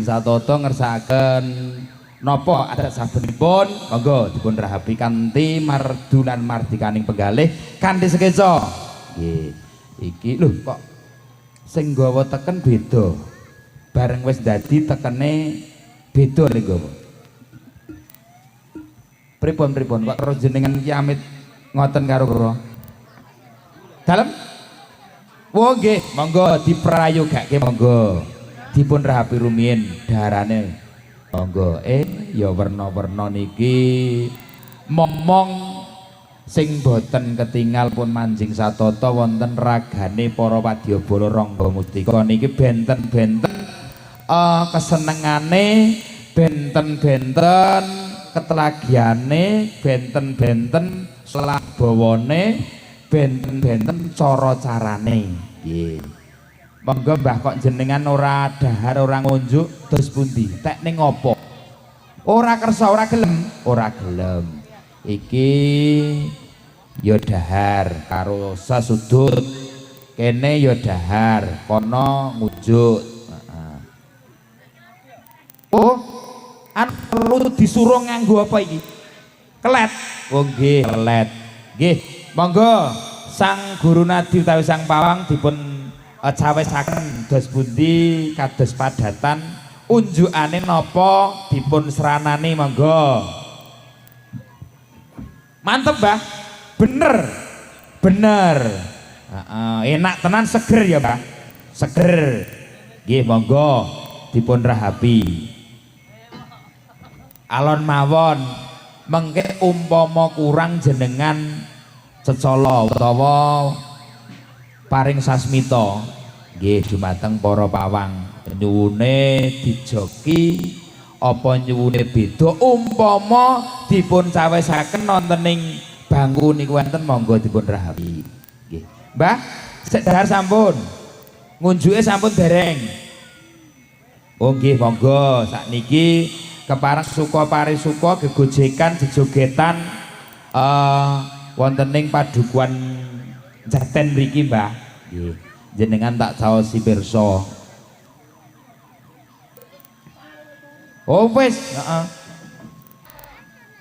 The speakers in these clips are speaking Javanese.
Satoto ngersakaken napa adat sabenipun monggo dipun rahapi kanthi mardu lan mardikaning penggalih kanthi sekeca nggih iki lho kok sing nggawa teken beda bareng wis dadi tekene beda ning nggawa pripun kok terus jenengan iki amit ngoten karo kula dalem oh nggih monggo diprayogake monggo dipun rahapi rumiyin darane monggo ya werna-werna niki momong sing boten ketingal pun manjing satata wonten ragane para wadyabala rangga mustika niki benten-benten kesenengane benten-benten ketelagiane benten-benten slabawane benten-benten cara carane nggih monggo Mbah kok jenengan ora dahar ora ngunjuk dos pundi tek ning ngopo ora kersa ora gelem iki ya dahar karo sasudut kene ya dahar kono ngunjuk oh perlu disuruh nganggo apa iki kelet oh nggih kelet nggih monggo sang guru nadi utawi sang pawang dipun cawesaken dos pundi kados padatan unjukane napa dipun seranani monggo mantep Mbah bener enak tenan seger ya Mbah seger nggih monggo dipun rahapi alon mawon mengke umpama kurang jenengan cecala utawa paring sasmita nggih dumateng para pawang nyuwune dijoki apa nyuwune beda umpama dipun cawesaken wonten ing bangku niku wonten monggo dipun rahapi nggih Mbah sik dahar sampun ngunjuke sampun dereng oh nggih monggo sakniki kepareng suka parisuka gegojekan jejogetan wonten ing padukuhan Jaten mriki Mbah nggih jenengan tak caosi pirsa oh wis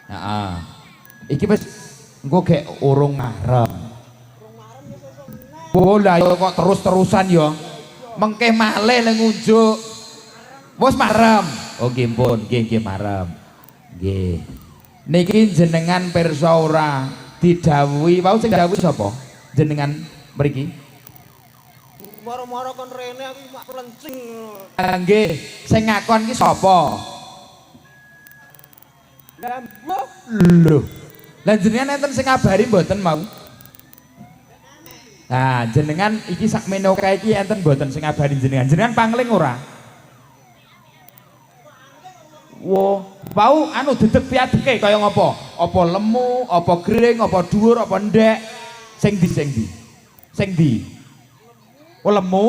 heeh iki wis engko gek urung ngarep oh lah kok terus-terusan ya mengke malih le ngunjuk wis marem oh nggih pun nggih marem nggih niki jenengan pirsa ora didhawuhi wau sing didhawuhi sapa jenengan mriki moro-moro kon rene aku mak plencing nggih sing ngakon ki sapa lho lah jenengan enten sing ngabari mboten mau nah jenengan iki sakmene kae iki enten mboten sing ngabari jenengan pangling ora wo wau anu dedeg piadeke kaya ngopo apa lemu apa gering apa dhuwur apa ndek sing di oh lemu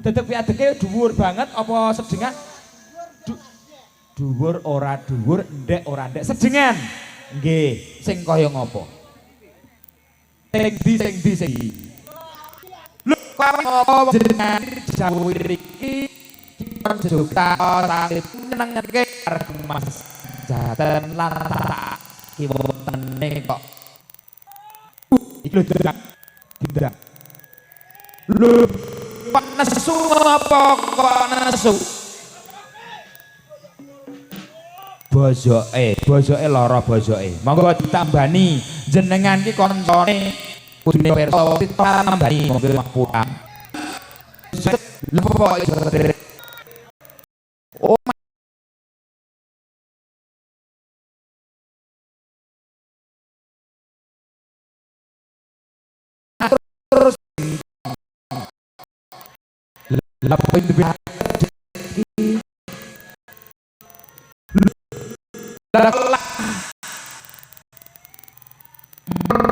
dedeg piadeke dhuwur banget apa sedengan dhuwur ora dhuwur ndek ora ndek sedengan nggih sing kaya ngopo sing di lho kok jenengan jauh iki Jogja sakit nyenengke Mas Jaten lan kiwotene kok iki lho tidak lho pak nesu apa kok nesu bojoke lara bojoke monggo ditambani jenengan ki koncone kudune pirsa ditambani monggo pulang lho kok oh terus lapo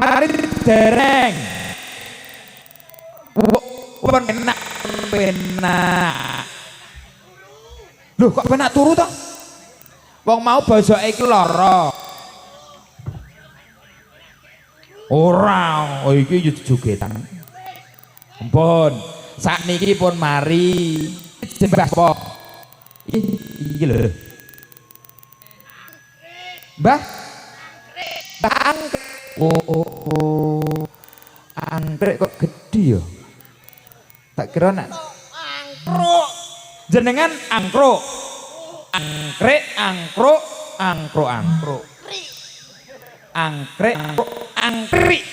mari dereng pun enak lho kok penak turu toh wong mau bojoke iki lara ora oh iki jogetan ampun sakniki pun mari jembah apa Iki lho. Mbah. Mbah anggrek. Oh. Anggrek kok gede ya? Tak kira nek angkruk. Jenengan angkruk. Anggrek, angkruk, angkruk. Anggrek, angkrik.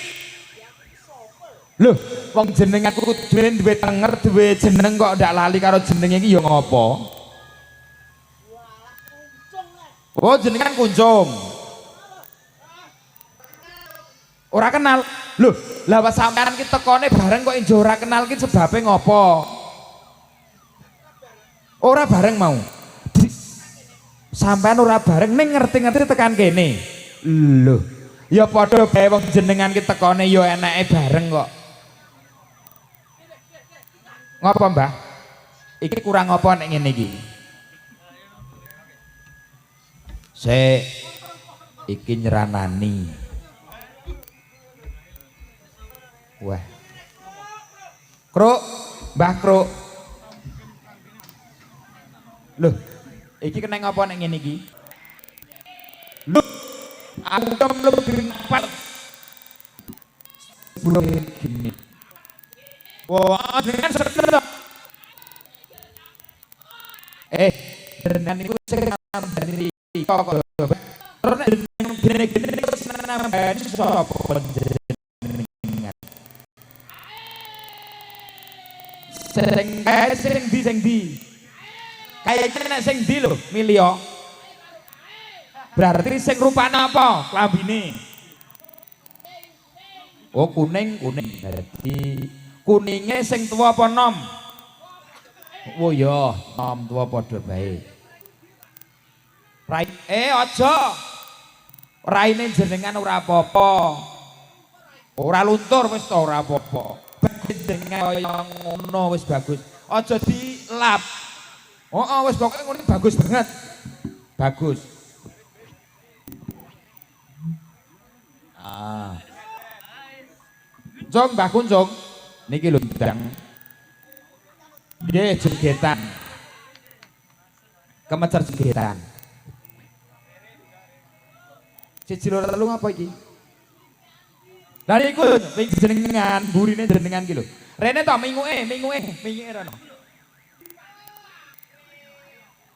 Loh, wong jenengan kudune duwe tenger, duwe jeneng kok ndak lali karo jenenge iki ya ngopo? Oh, jenengan kuncung. Ora kenal. Loh, lah pas sampean ki tekone bareng kok injo ora kenal ki sebabe ngopo? Ora bareng mau. Sampean ora bareng ning ngerti-ngerti tekan kene. Loh, ya padha bae wong jenengan ki tekone ya enake bareng kok. Ngopo, Mbah? Iki kurang apa nek ngene iki? Iki nyeranani. Wah. Kruk, Mbah Kruk. Loh, iki kena ngapa nek ngene iki? Loh, aku mlebu empat. Belum gini. Wah, dengan sekedar. Dengan itu saya dari kok. Terus gini terus nambah sapa panjenengan. Sing di. Kayaknya nek sing di lho, milih. Berarti sing rupane apa? Klambine. Oh, kuning. Berarti kuninge sing tua apa nom? Oh ya, nom tua padha bae. Rai aja. Raine jenengan ora apa-apa. Ora luntur wis to ora apa-apa. Jenengan kaya ngono wis bagus. Aja dilap. Wis pokoke ngono bagus banget. Bagus. Jong Mbah Kuncung niki lho ndang. Nggih jogetan. Kemecer jogetan. Siji loro telu apa iki? Lah niku jenengan, burine jenengan ki lho. Rene to minguke rono.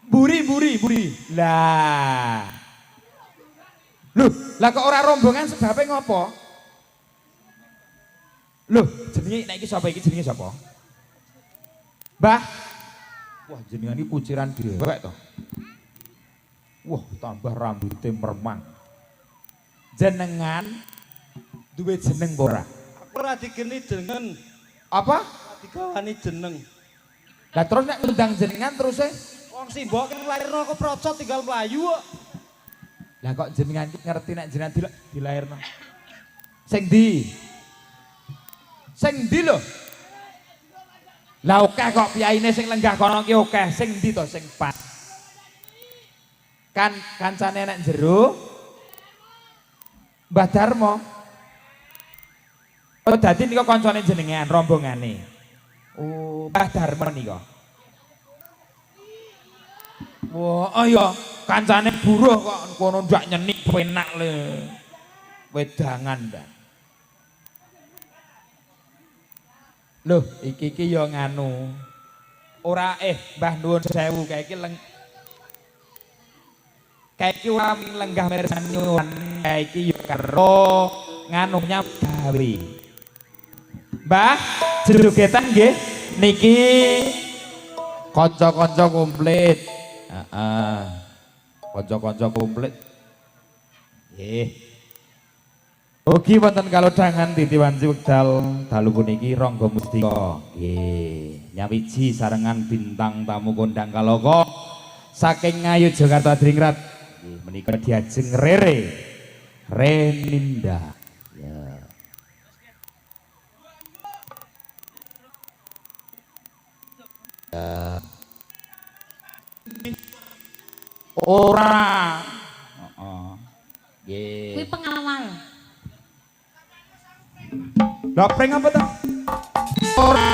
Buri. Lah. Loh, lah kok ora rombongan sebabe ngopo? Loh, jenenge nek iki sapa iki jenenge sapa? Mbah. Wah, jenengan iki kuciran dewek to. Wah, tambah rambute meremang. Jenengan duwe jeneng ora? Aku ora digeni jeneng. Apa? Digawani jeneng. Lah terus nek ngundang jenengan terus Wong simbok ki lairno aku procot tinggal mlayu kok. Lah kok jenengan iki ngerti nek jenengan dilairno. Sing ndi? Sing ndi lho? Lah akeh kok piyaine sing lenggah kono ki akeh. Sing ndi to sing pas? Kan kancane nek jero Mbah Darmo. Oh dadi nika kancane jenengan rombongane. Oh, Mbah Darmo nika. Wah, ayo kancane buruh kok kono ndak nyenik penak le. Wedangan ndak. Loh, iki ya nganu. Ora Mbah nuwun sewu kae iki kae iki ora lenggah mirsani nyuwun. Kae iki ya karo nganunya gawe. Mbah, jogetan nggih niki kanca-kanca komplit. Kanca-kanca komplit. Nggih. Ugi wonten kalodhangan titiwanci wekdal dalu puniki Rangga Mustika. Nggih, nyawiji sarengan bintang tamu kondang kaloka saking Ngayu Jakarta Dringrat. Nggih, menika diajeng Reninda. Ya. Ora. Nggih. Kuwi pengawal. Lah pring apa to? Ora.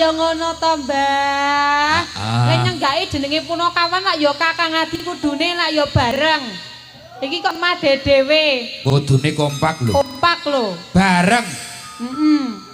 ya ngono to, Mbah. Lek nyenggaki jenenge Punakawan lak ya Kakang Adi kudune lak ya bareng. Iki kok made dhewe. Kudune kompak lho. Kompak lho. Bareng. Heeh.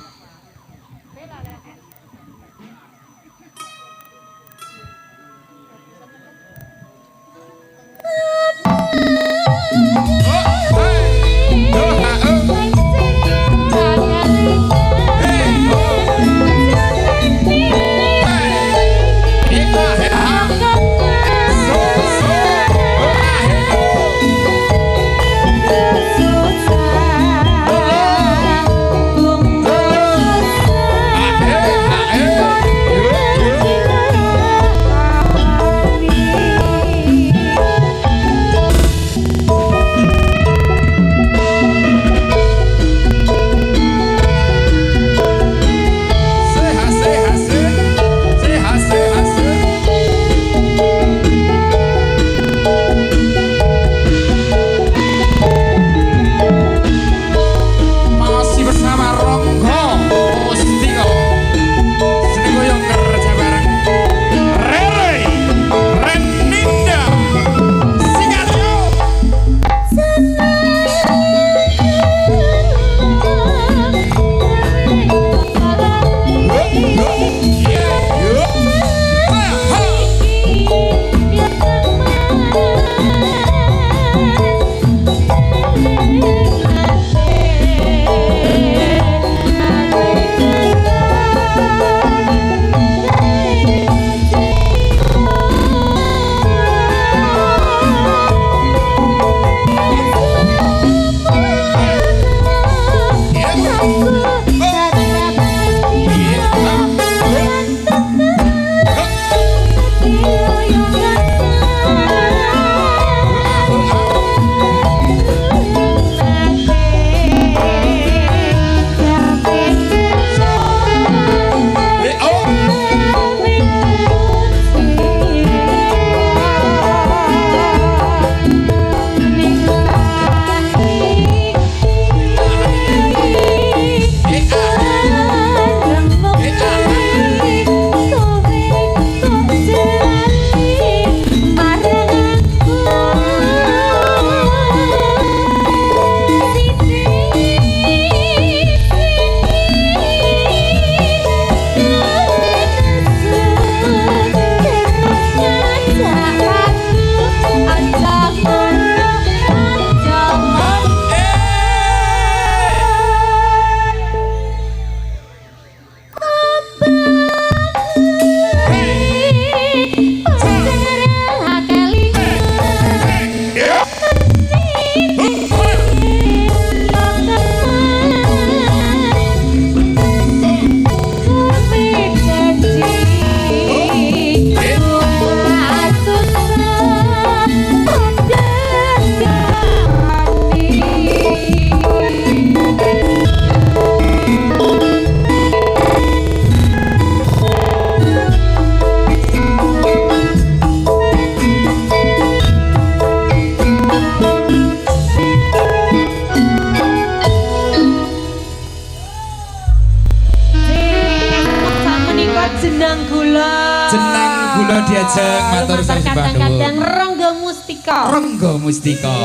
diajeng matur kadang-kadang Rengga Mustika. Rengga Mustika.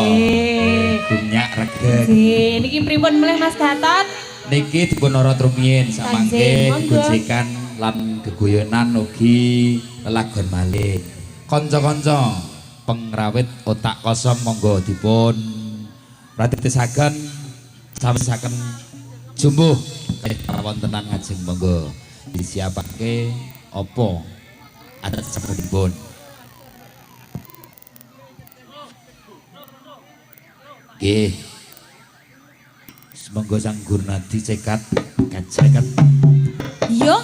Bunyak regen. Niki pripun melih Mas Gatot? Niki dipun ora rumiyin samangke gojekan lan gegoyonan ugi lelagon malih. Kanca-kanca pengrawit otak kosong monggo dipun pratitisaken sawesaken jumbuh wontenan ngajeng monggo disiapake apa adat sampun. Nggih. Semoga Sang Gurnadi cekat kacekat. Yo.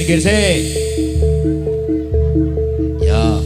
Pikir sih. Ya.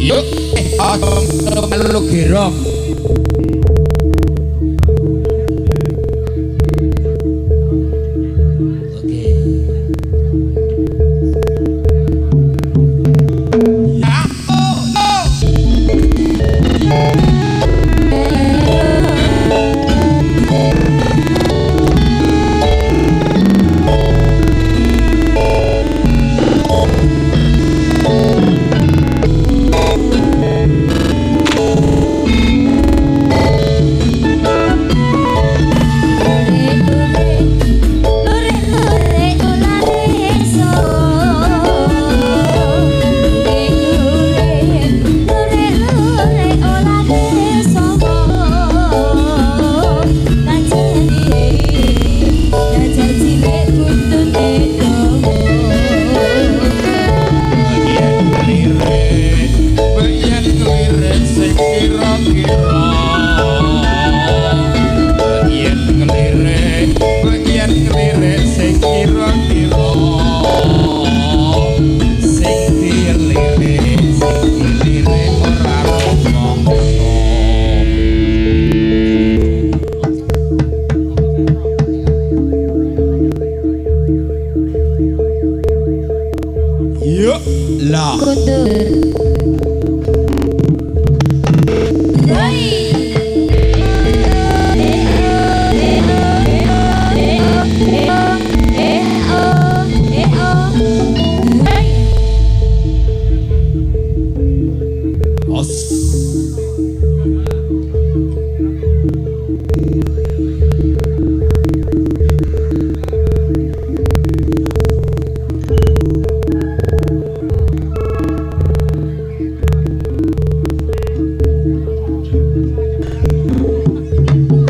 Yuk, melu gerong. Oke.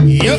Ya,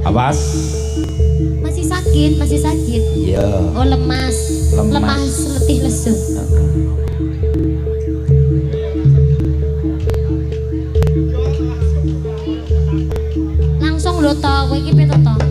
Awas. Masih sakit, masih sakit. Iya. Oh lemas. Lemas. Letih lesu. Langsung lho to, kowe iki piye to?